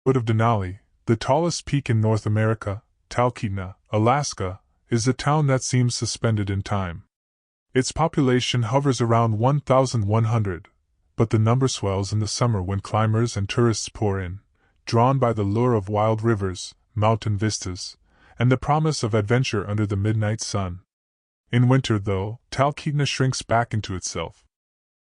Foot of Denali, the tallest peak in North America, Talkeetna, Alaska, is a town that seems suspended in time. Its population hovers around 1,100, but the number swells in the summer when climbers and tourists pour in, drawn by the lure of wild rivers, mountain vistas, and the promise of adventure under the midnight sun. In winter, though, Talkeetna shrinks back into itself.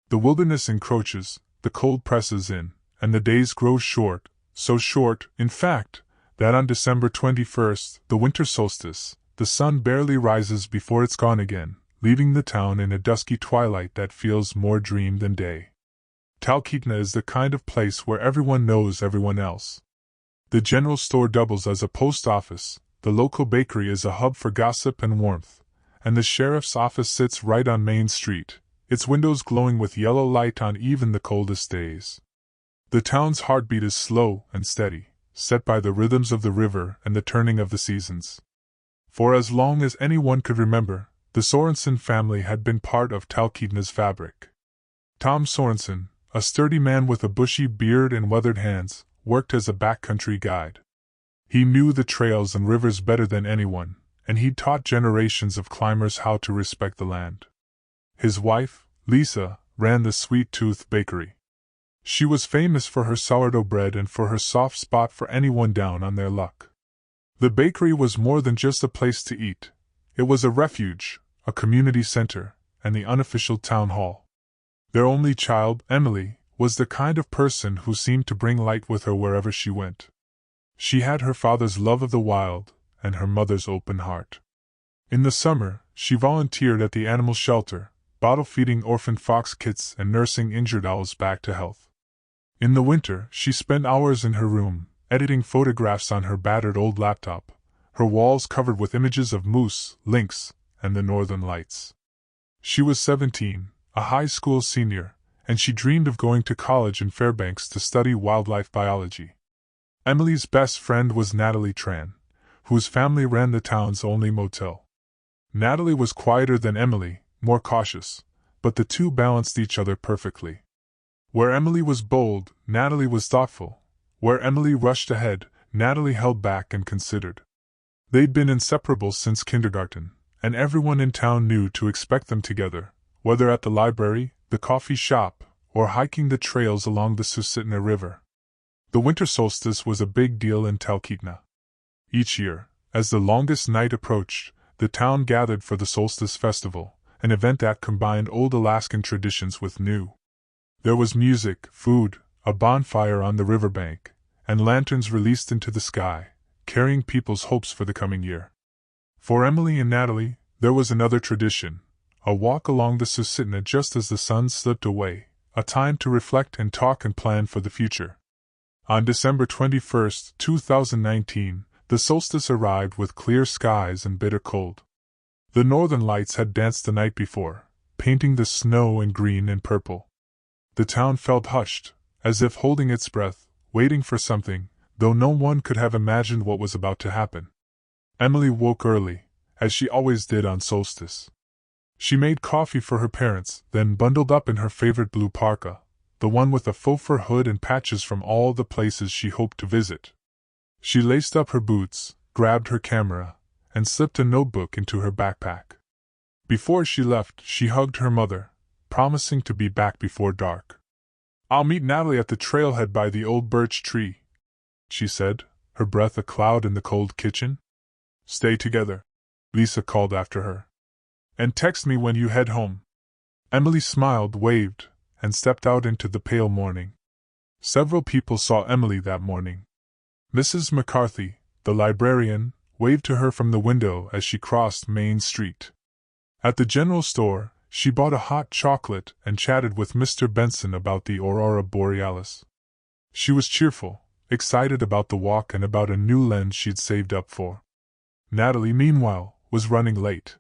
The wilderness encroaches, the cold presses in, and the days grow short, so short, in fact, that on December 21st, the winter solstice, the sun barely rises before it's gone again, leaving the town in a dusky twilight that feels more dream than day. Talkeetna is the kind of place where everyone knows everyone else. The general store doubles as a post office, the local bakery is a hub for gossip and warmth, and the sheriff's office sits right on Main Street, its windows glowing with yellow light on even the coldest days. The town's heartbeat is slow and steady, set by the rhythms of the river and the turning of the seasons. For as long as anyone could remember, the Sorensen family had been part of Talkeetna's fabric. Tom Sorensen, a sturdy man with a bushy beard and weathered hands, worked as a backcountry guide. He knew the trails and rivers better than anyone, and he'd taught generations of climbers how to respect the land. His wife, Lisa, ran the Sweet Tooth Bakery. She was famous for her sourdough bread and for her soft spot for anyone down on their luck. The bakery was more than just a place to eat. It was a refuge, a community center, and the unofficial town hall. Their only child, Emily, was the kind of person who seemed to bring light with her wherever she went. She had her father's love of the wild, and her mother's open heart. In the summer, she volunteered at the animal shelter, bottle-feeding orphan fox kits and nursing injured owls back to health. In the winter, she spent hours in her room, editing photographs on her battered old laptop, her walls covered with images of moose, lynx, and the northern lights. She was 17, a high school senior, and she dreamed of going to college in Fairbanks to study wildlife biology. Emily's best friend was Natalie Tran, whose family ran the town's only motel. Natalie was quieter than Emily, more cautious, but the two balanced each other perfectly. Where Emily was bold, Natalie was thoughtful. Where Emily rushed ahead, Natalie held back and considered. They'd been inseparable since kindergarten, and everyone in town knew to expect them together, whether at the library, the coffee shop, or hiking the trails along the Susitna River. The winter solstice was a big deal in Talkeetna. Each year, as the longest night approached, the town gathered for the Solstice Festival, an event that combined old Alaskan traditions with new. There was music, food, a bonfire on the riverbank, and lanterns released into the sky, carrying people's hopes for the coming year. For Emily and Natalie, there was another tradition, a walk along the Susitna just as the sun slipped away, a time to reflect and talk and plan for the future. On December 21, 2019, the solstice arrived with clear skies and bitter cold. The northern lights had danced the night before, painting the snow in green and purple. The town felt hushed, as if holding its breath, waiting for something, though no one could have imagined what was about to happen. Emily woke early, as she always did on solstice. She made coffee for her parents, then bundled up in her favorite blue parka, the one with a faux fur hood and patches from all the places she hoped to visit. She laced up her boots, grabbed her camera, and slipped a notebook into her backpack. Before she left, she hugged her mother, promising to be back before dark. "I'll meet Natalie at the trailhead by the old birch tree," she said, her breath a cloud in the cold kitchen. "Stay together," Lisa called after her. "And text me when you head home." Emily smiled, waved, and stepped out into the pale morning. Several people saw Emily that morning. Mrs. McCarthy, the librarian, waved to her from the window as she crossed Main Street. At the general store, she bought a hot chocolate and chatted with Mr. Benson about the aurora borealis. She was cheerful, excited about the walk and about a new lens she'd saved up for. Natalie, meanwhile, was running late.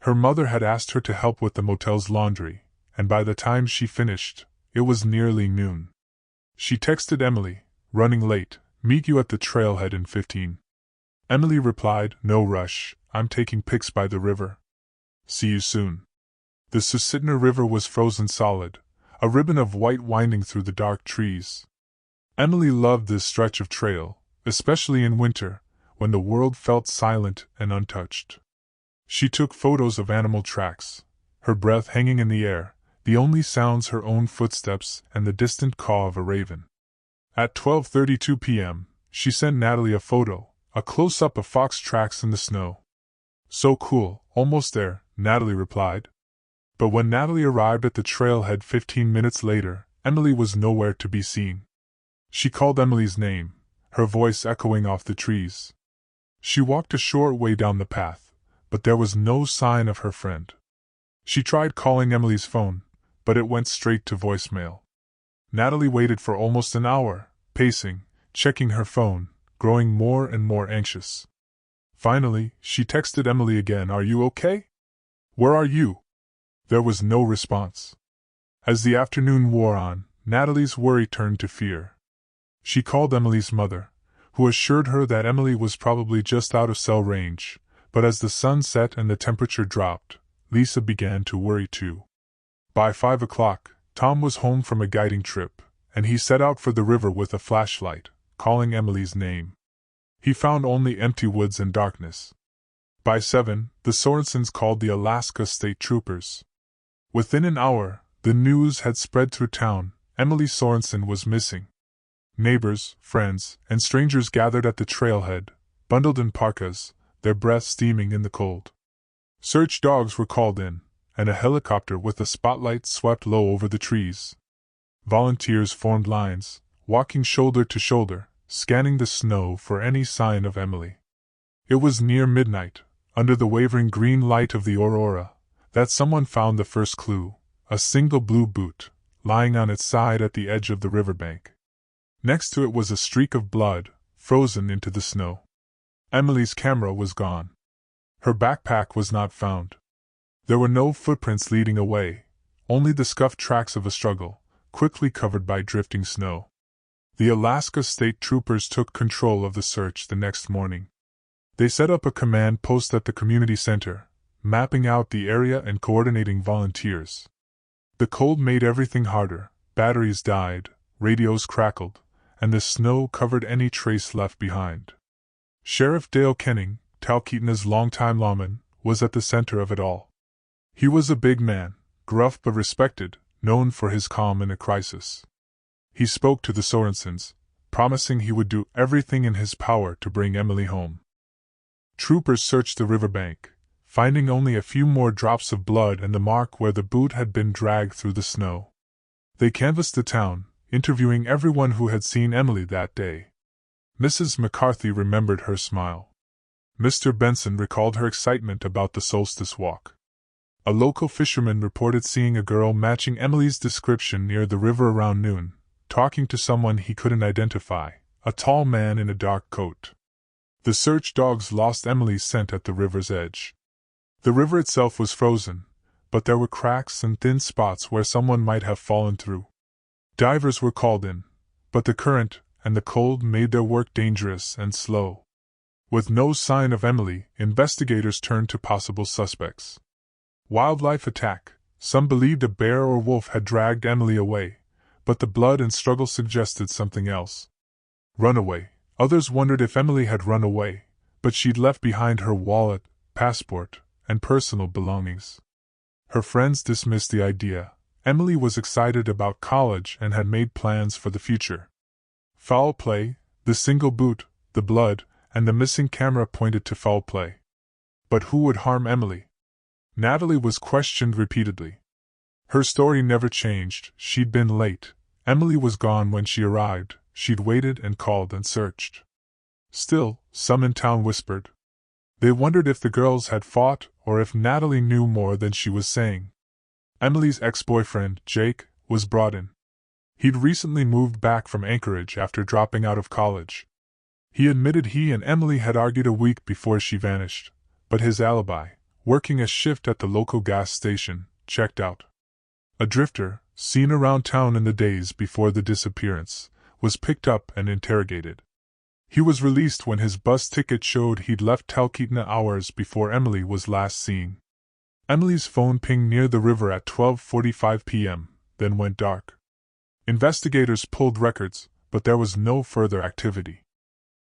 Her mother had asked her to help with the motel's laundry, and by the time she finished, it was nearly noon. She texted Emily, "Running late, meet you at the trailhead in 15. Emily replied, "No rush, I'm taking pics by the river. See you soon." The Susitna River was frozen solid, a ribbon of white winding through the dark trees. Emily loved this stretch of trail, especially in winter, when the world felt silent and untouched. She took photos of animal tracks, her breath hanging in the air, the only sounds her own footsteps and the distant caw of a raven. At 12:32 p.m., she sent Natalie a photo, a close-up of fox tracks in the snow. "So cool, almost there," Natalie replied. But when Natalie arrived at the trailhead 15 minutes later, Emily was nowhere to be seen. She called Emily's name, her voice echoing off the trees. She walked a short way down the path, but there was no sign of her friend. She tried calling Emily's phone, but it went straight to voicemail. Natalie waited for almost an hour, pacing, checking her phone, growing more and more anxious. Finally, she texted Emily again, "Are you okay? Where are you?" There was no response. As the afternoon wore on, Natalie's worry turned to fear. She called Emily's mother, who assured her that Emily was probably just out of cell range, but as the sun set and the temperature dropped, Lisa began to worry too. By 5 o'clock, Tom was home from a guiding trip, and he set out for the river with a flashlight, calling Emily's name. He found only empty woods and darkness. By 7, the Sorensens called the Alaska State Troopers. Within an hour, the news had spread through town: Emily Sorensen was missing. Neighbors, friends, and strangers gathered at the trailhead, bundled in parkas, their breath steaming in the cold. Search dogs were called in, and a helicopter with a spotlight swept low over the trees. Volunteers formed lines, walking shoulder to shoulder, scanning the snow for any sign of Emily. It was near midnight, under the wavering green light of the aurora, that someone found the first clue: a single blue boot, lying on its side at the edge of the riverbank. Next to it was a streak of blood, frozen into the snow. Emily's camera was gone. Her backpack was not found. There were no footprints leading away, only the scuffed tracks of a struggle, quickly covered by drifting snow. The Alaska State Troopers took control of the search the next morning. They set up a command post at the community center, mapping out the area and coordinating volunteers. The cold made everything harder: batteries died, radios crackled, and the snow covered any trace left behind. Sheriff Dale Kenning, Talkeetna's longtime lawman, was at the center of it all. He was a big man, gruff but respected, known for his calm in a crisis. He spoke to the Sorensens, promising he would do everything in his power to bring Emily home. Troopers searched the riverbank, finding only a few more drops of blood and the mark where the boot had been dragged through the snow. They canvassed the town, interviewing everyone who had seen Emily that day. Mrs. McCarthy remembered her smile. Mr. Benson recalled her excitement about the solstice walk. A local fisherman reported seeing a girl matching Emily's description near the river around noon, talking to someone he couldn't identify, a tall man in a dark coat. The search dogs lost Emily's scent at the river's edge. The river itself was frozen, but there were cracks and thin spots where someone might have fallen through. Divers were called in, but the current and the cold made their work dangerous and slow. With no sign of Emily, investigators turned to possible suspects. Wildlife attack: some believed a bear or wolf had dragged Emily away, but the blood and struggle suggested something else. Runaway: others wondered if Emily had run away, but she'd left behind her wallet, passport, and personal belongings. Her friends dismissed the idea. Emily was excited about college and had made plans for the future. Foul play: the single boot, the blood, and the missing camera pointed to foul play. But who would harm Emily? Natalie was questioned repeatedly. Her story never changed: she'd been late, Emily was gone when she arrived, she'd waited and called and searched. Still, some in town whispered. They wondered if the girls had fought or if Natalie knew more than she was saying. Emily's ex-boyfriend, Jake, was brought in. He'd recently moved back from Anchorage after dropping out of college. He admitted he and Emily had argued a week before she vanished, but his alibi, working a shift at the local gas station, checked out. A drifter, seen around town in the days before the disappearance, was picked up and interrogated. He was released when his bus ticket showed he'd left Talkeetna hours before Emily was last seen. Emily's phone pinged near the river at 12:45 p.m., then went dark. Investigators pulled records, but there was no further activity.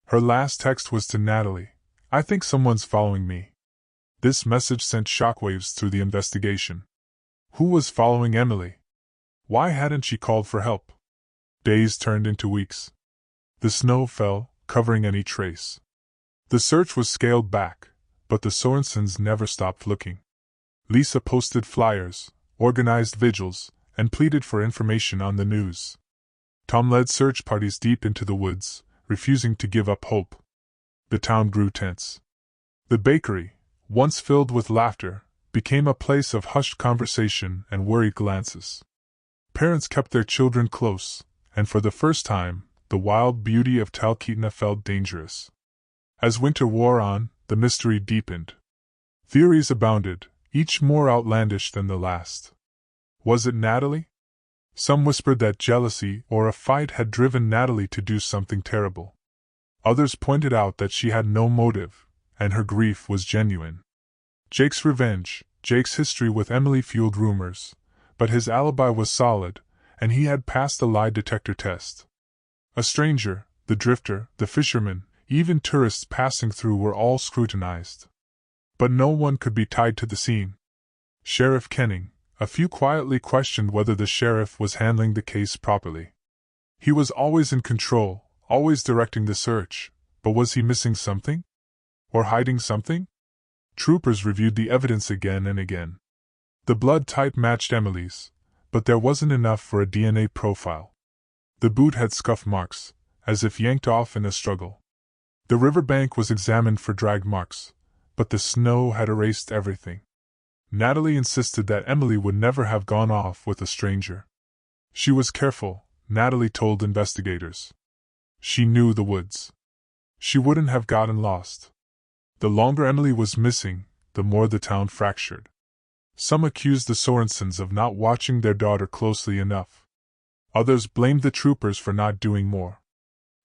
Her last text was to Natalie, "I think someone's following me." This message sent shockwaves through the investigation. Who was following Emily? Why hadn't she called for help? Days turned into weeks. The snow fell, covering any trace. The search was scaled back, but the Sorensens never stopped looking. Lisa posted flyers, organized vigils, and pleaded for information on the news. Tom led search parties deep into the woods, refusing to give up hope. The town grew tense. The bakery, once filled with laughter, became a place of hushed conversation and worried glances. Parents kept their children close, and for the first time, the wild beauty of Talkeetna felt dangerous. As winter wore on, the mystery deepened. Theories abounded, each more outlandish than the last. Was it Natalie? Some whispered that jealousy or a fight had driven Natalie to do something terrible. Others pointed out that she had no motive, and her grief was genuine. Jake's revenge, Jake's history with Emily fueled rumors, but his alibi was solid, and he had passed the lie detector test. A stranger, the drifter, the fisherman, even tourists passing through were all scrutinized. But no one could be tied to the scene. Sheriff Kenning, a few quietly questioned whether the sheriff was handling the case properly. He was always in control, always directing the search, but was he missing something? Or hiding something? Troopers reviewed the evidence again and again. The blood type matched Emily's, but there wasn't enough for a DNA profile. The boot had scuff marks, as if yanked off in a struggle. The riverbank was examined for drag marks, but the snow had erased everything. Natalie insisted that Emily would never have gone off with a stranger. She was careful, Natalie told investigators. She knew the woods. She wouldn't have gotten lost. The longer Emily was missing, the more the town fractured. Some accused the Sorensens of not watching their daughter closely enough. Others blamed the troopers for not doing more.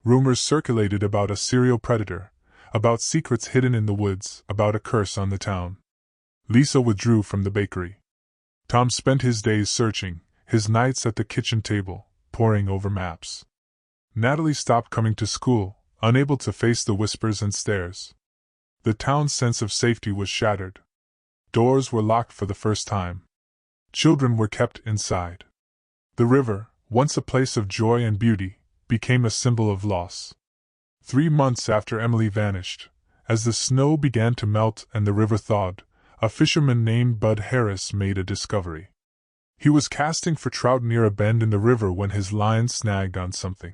Rumors circulated about a serial predator, about secrets hidden in the woods, about a curse on the town. Lisa withdrew from the bakery. Tom spent his days searching, his nights at the kitchen table, poring over maps. Natalie stopped coming to school, unable to face the whispers and stares. The town's sense of safety was shattered. Doors were locked for the first time. Children were kept inside. The river, once a place of joy and beauty, became a symbol of loss. 3 months after Emily vanished, as the snow began to melt and the river thawed, a fisherman named Bud Harris made a discovery. He was casting for trout near a bend in the river when his line snagged on something.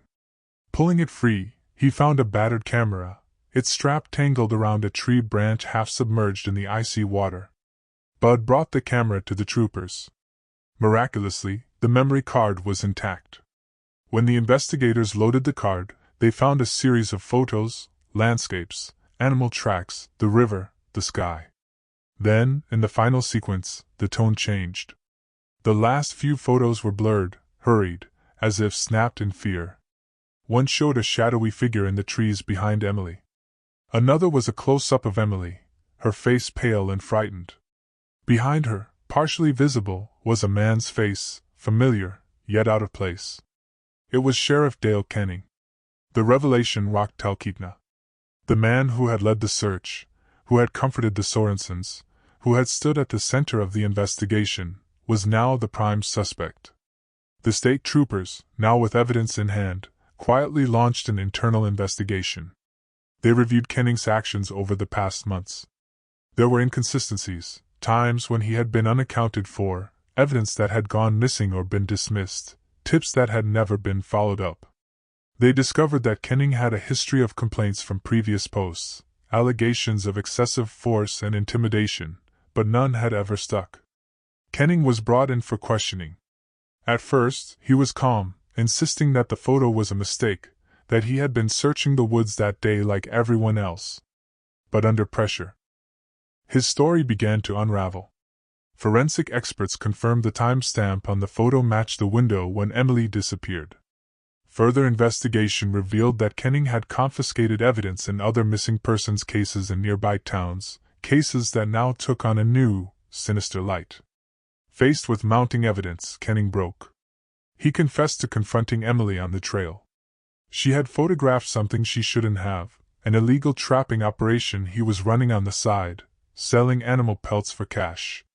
Pulling it free, he found a battered camera, its strap tangled around a tree branch half submerged in the icy water. Bud brought the camera to the troopers. Miraculously, the memory card was intact. When the investigators loaded the card, they found a series of photos, landscapes, animal tracks, the river, the sky. Then, in the final sequence, the tone changed. The last few photos were blurred, hurried, as if snapped in fear. One showed a shadowy figure in the trees behind Emily. Another was a close-up of Emily, her face pale and frightened. Behind her, partially visible, was a man's face, familiar, yet out of place. It was Sheriff Dale Kenning. The revelation rocked Talkeetna. The man who had led the search, who had comforted the Sorensens, who had stood at the center of the investigation, was now the prime suspect. The state troopers, now with evidence in hand, quietly launched an internal investigation. They reviewed Kenning's actions over the past months. There were inconsistencies, times when he had been unaccounted for, evidence that had gone missing or been dismissed, tips that had never been followed up. They discovered that Kenning had a history of complaints from previous posts, allegations of excessive force and intimidation, but none had ever stuck. Kenning was brought in for questioning. At first, he was calm, insisting that the photo was a mistake, that he had been searching the woods that day like everyone else. But under pressure, his story began to unravel. Forensic experts confirmed the timestamp on the photo matched the window when Emily disappeared. Further investigation revealed that Kenning had confiscated evidence in other missing persons cases in nearby towns, cases that now took on a new, sinister light. Faced with mounting evidence, Kenning broke. He confessed to confronting Emily on the trail. She had photographed something she shouldn't have, an illegal trapping operation he was running on the side, selling animal pelts for cash.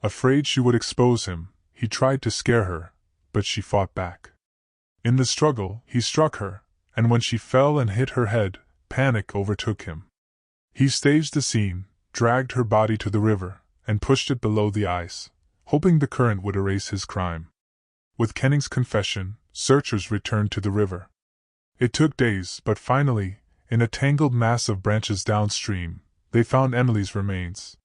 Afraid she would expose him, he tried to scare her, but she fought back. In the struggle, he struck her, and when she fell and hit her head, panic overtook him. He staged the scene, dragged her body to the river, and pushed it below the ice, hoping the current would erase his crime. With Kenning's confession, searchers returned to the river. It took days, but finally, in a tangled mass of branches downstream, they found Emily's remains.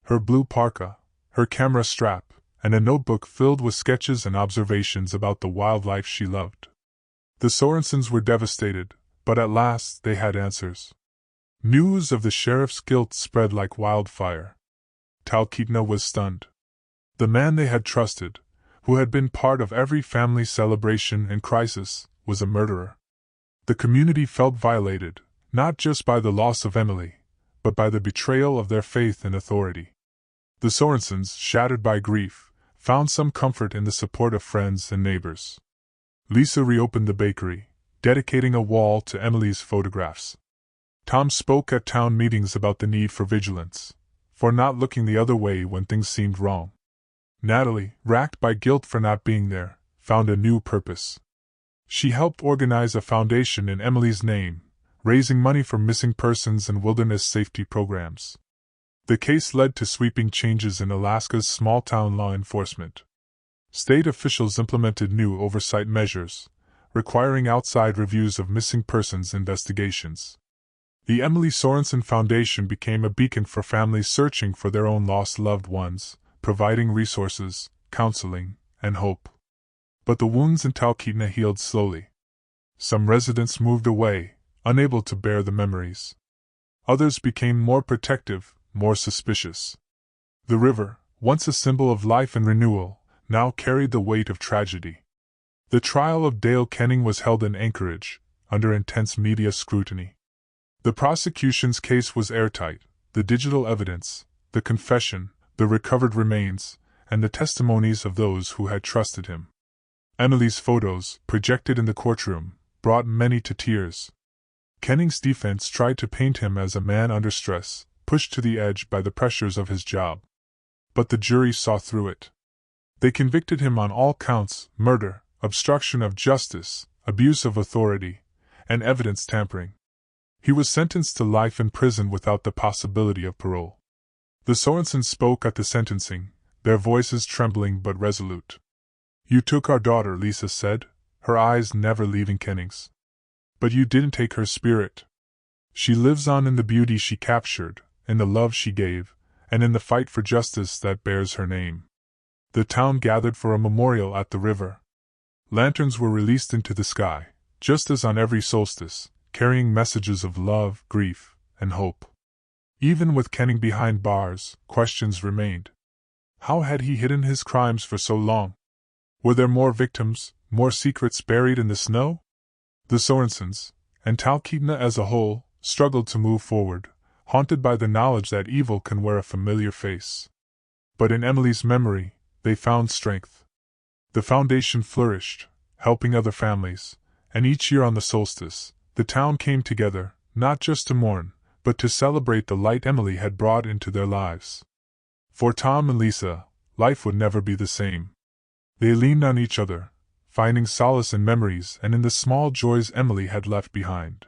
Her blue parka, her camera strap, and a notebook filled with sketches and observations about the wildlife she loved. The Sorensens were devastated, but at last they had answers. News of the sheriff's guilt spread like wildfire. Talkeetna was stunned. The man they had trusted, who had been part of every family celebration and crisis, was a murderer. The community felt violated, not just by the loss of Emily, but by the betrayal of their faith in authority. The Sorensens, shattered by grief, found some comfort in the support of friends and neighbors. Lisa reopened the bakery, dedicating a wall to Emily's photographs. Tom spoke at town meetings about the need for vigilance, for not looking the other way when things seemed wrong. Natalie, racked by guilt for not being there, found a new purpose. She helped organize a foundation in Emily's name, raising money for missing persons and wilderness safety programs. The case led to sweeping changes in Alaska's small-town law enforcement. State officials implemented new oversight measures, requiring outside reviews of missing persons investigations. The Emily Sorensen Foundation became a beacon for families searching for their own lost loved ones, providing resources, counseling, and hope. But the wounds in Talkeetna healed slowly. Some residents moved away, unable to bear the memories. Others became more protective, more suspicious. The river, once a symbol of life and renewal, now carried the weight of tragedy. The trial of Dale Kenning was held in Anchorage, under intense media scrutiny. The prosecution's case was airtight: the digital evidence, the confession, the recovered remains, and the testimonies of those who had trusted him. Emily's photos, projected in the courtroom, brought many to tears. Kenning's defense tried to paint him as a man under stress, pushed to the edge by the pressures of his job. But the jury saw through it. They convicted him on all counts: murder, obstruction of justice, abuse of authority, and evidence tampering. He was sentenced to life in prison without the possibility of parole. The Sorensens spoke at the sentencing, their voices trembling but resolute. "You took our daughter," Lisa said, her eyes never leaving Kenning's. "But you didn't take her spirit. She lives on in the beauty she captured, in the love she gave, and in the fight for justice that bears her name." The town gathered for a memorial at the river. Lanterns were released into the sky, just as on every solstice, carrying messages of love, grief, and hope. Even with Kenning behind bars, questions remained. How had he hidden his crimes for so long? Were there more victims, more secrets buried in the snow? The Sorensens, and Talkeetna as a whole, struggled to move forward, haunted by the knowledge that evil can wear a familiar face. But in Emily's memory, they found strength. The foundation flourished, helping other families, and each year on the solstice, the town came together, not just to mourn, but to celebrate the light Emily had brought into their lives. For Tom and Lisa, life would never be the same. They leaned on each other, finding solace in memories and in the small joys Emily had left behind.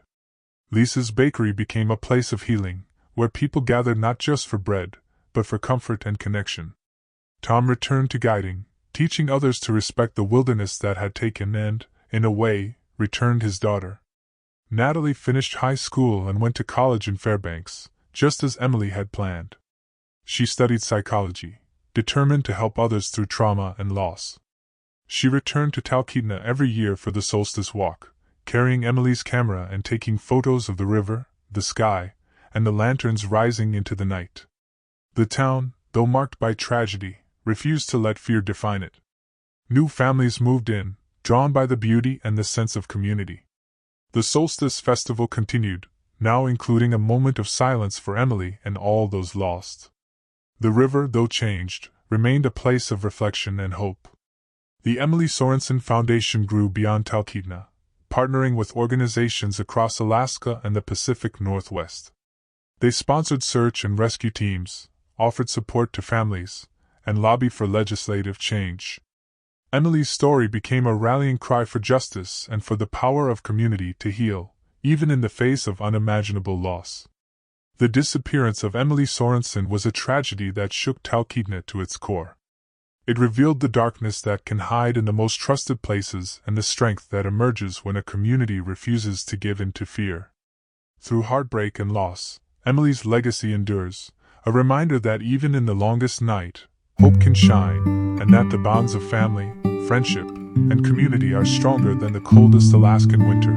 Lisa's bakery became a place of healing, where people gathered not just for bread, but for comfort and connection. Tom returned to guiding, teaching others to respect the wilderness that had taken and, in a way, returned his daughter. Natalie finished high school and went to college in Fairbanks, just as Emily had planned. She studied psychology, determined to help others through trauma and loss. She returned to Talkeetna every year for the solstice walk, carrying Emily's camera and taking photos of the river, the sky, and the lanterns rising into the night. The town, though marked by tragedy, refused to let fear define it. New families moved in, drawn by the beauty and the sense of community. The Solstice Festival continued, now including a moment of silence for Emily and all those lost. The river, though changed, remained a place of reflection and hope. The Emily Sorensen Foundation grew beyond Talkeetna, partnering with organizations across Alaska and the Pacific Northwest. They sponsored search and rescue teams, offered support to families, and lobbied for legislative change. Emily's story became a rallying cry for justice and for the power of community to heal, even in the face of unimaginable loss. The disappearance of Emily Sorensen was a tragedy that shook Talkeetna to its core. It revealed the darkness that can hide in the most trusted places and the strength that emerges when a community refuses to give in to fear. Through heartbreak and loss, Emily's legacy endures, a reminder that even in the longest night, hope can shine, and that the bonds of family, friendship, and community are stronger than the coldest Alaskan winter.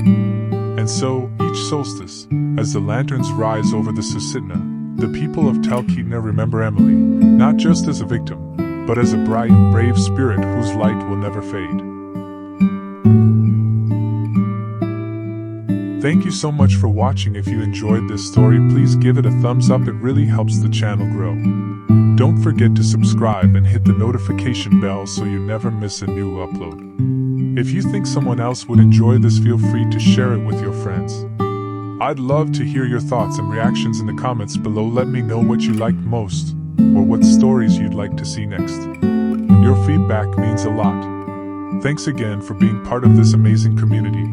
And so, each solstice, as the lanterns rise over the Susitna, the people of Talkeetna remember Emily, not just as a victim, but as a bright, brave spirit whose light will never fade. Thank you so much for watching. If you enjoyed this story, please give it a thumbs up. It really helps the channel grow. Don't forget to subscribe and hit the notification bell so you never miss a new upload. If you think someone else would enjoy this, feel free to share it with your friends. I'd love to hear your thoughts and reactions in the comments below. Let me know what you liked most, or what stories you'd like to see next. Your feedback means a lot. Thanks again for being part of this amazing community,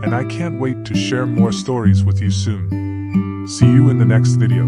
and I can't wait to share more stories with you soon. See you in the next video.